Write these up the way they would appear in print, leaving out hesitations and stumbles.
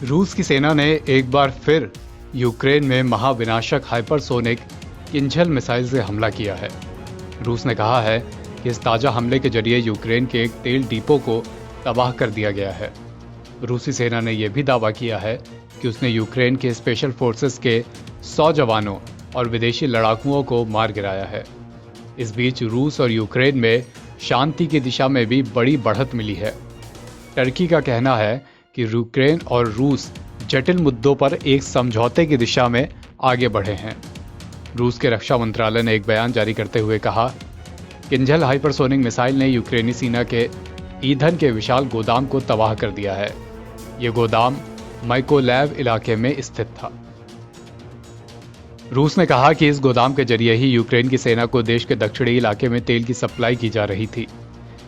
रूस की सेना ने एक बार फिर यूक्रेन में महाविनाशक हाइपरसोनिक किंझल मिसाइल से हमला किया है। रूस ने कहा है कि इस ताज़ा हमले के जरिए यूक्रेन के एक तेल डिपो को तबाह कर दिया गया है। रूसी सेना ने यह भी दावा किया है कि उसने यूक्रेन के स्पेशल फोर्सेस के 100 जवानों और विदेशी लड़ाकुओं को मार गिराया है। इस बीच रूस और यूक्रेन में शांति की दिशा में भी बड़ी बढ़त मिली है। टर्की का कहना है कि यूक्रेन और रूस जटिल मुद्दों पर एक समझौते की दिशा में आगे बढ़े हैं। रूस के रक्षा मंत्रालय ने एक बयान जारी करते हुए कहा, किंझल हाइपरसोनिक मिसाइल ने यूक्रेनी सेना के ईंधन के विशाल गोदाम को तबाह कर दिया है। ये गोदाम माइकोलैव इलाके में स्थित था। रूस ने कहा कि इस गोदाम के जरिए ही यूक्रेन की सेना को देश के दक्षिणी इलाके में तेल की सप्लाई की जा रही थी।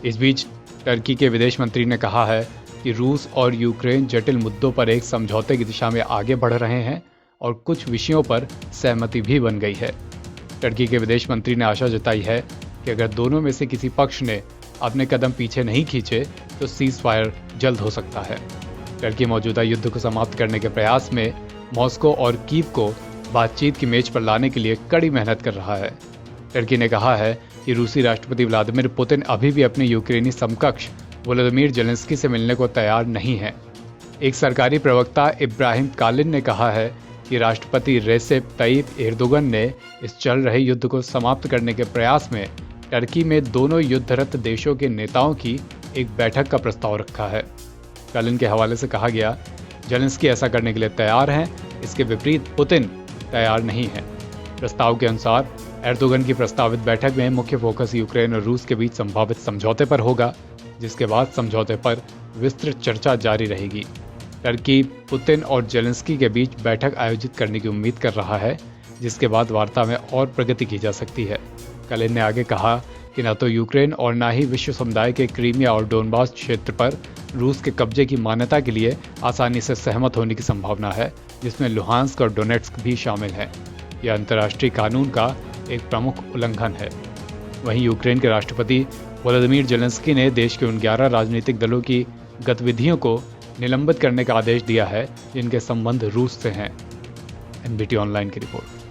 इस बीच टर्की के विदेश मंत्री ने कहा है कि रूस और यूक्रेन जटिल मुद्दों पर एक समझौते की दिशा में आगे बढ़ रहे हैं और कुछ विषयों पर सहमति भी बन गई है। टर्की के विदेश मंत्री ने आशा जताई है कि अगर दोनों में से किसी पक्ष ने अपने कदम पीछे नहीं खींचे तो सीज फायर जल्द हो सकता है। टर्की मौजूदा युद्ध को समाप्त करने के प्रयास में मॉस्को और कीव को बातचीत की मेज पर लाने के लिए कड़ी मेहनत कर रहा है। टर्की ने कहा है कि रूसी राष्ट्रपति व्लादिमीर पुतिन अभी भी अपने यूक्रेनी समकक्ष वोलोदिमीर जेलेंस्की से मिलने को तैयार नहीं है। एक सरकारी प्रवक्ता इब्राहिम कालिन ने कहा है कि राष्ट्रपति रेसेप तय्यिप एर्दोगन ने इस चल रहे युद्ध को समाप्त करने के प्रयास में टर्की में दोनों युद्धरत देशों के नेताओं की एक बैठक का प्रस्ताव रखा है। कालिन के हवाले से कहा गया, जेलेंस्की ऐसा करने के लिए तैयार हैं, इसके विपरीत पुतिन तैयार नहीं है। प्रस्ताव के अनुसार एर्दोगन की प्रस्तावित बैठक में मुख्य फोकस यूक्रेन और रूस के बीच संभावित समझौते पर होगा, जिसके बाद समझौते पर विस्तृत चर्चा जारी रहेगी। टर्की पुतिन और जेलेंस्की के बीच बैठक आयोजित करने की उम्मीद कर रहा है, जिसके बाद वार्ता में और प्रगति की जा सकती है। कालिन ने आगे कहा कि न तो यूक्रेन और न ही विश्व समुदाय के क्रीमिया और डोनबास क्षेत्र पर रूस के कब्जे की मान्यता के लिए आसानी से सहमत होने की संभावना है, जिसमें लुहांस्क और डोनेट्स्क भी शामिल हैं। यह अंतर्राष्ट्रीय कानून का एक प्रमुख उल्लंघन है। वहीं यूक्रेन के राष्ट्रपति वोलोदिमीर जेलेंस्की ने देश के उन 11 राजनीतिक दलों की गतिविधियों को निलंबित करने का आदेश दिया है जिनके संबंध रूस से हैं। एनबीटी ऑनलाइन की रिपोर्ट।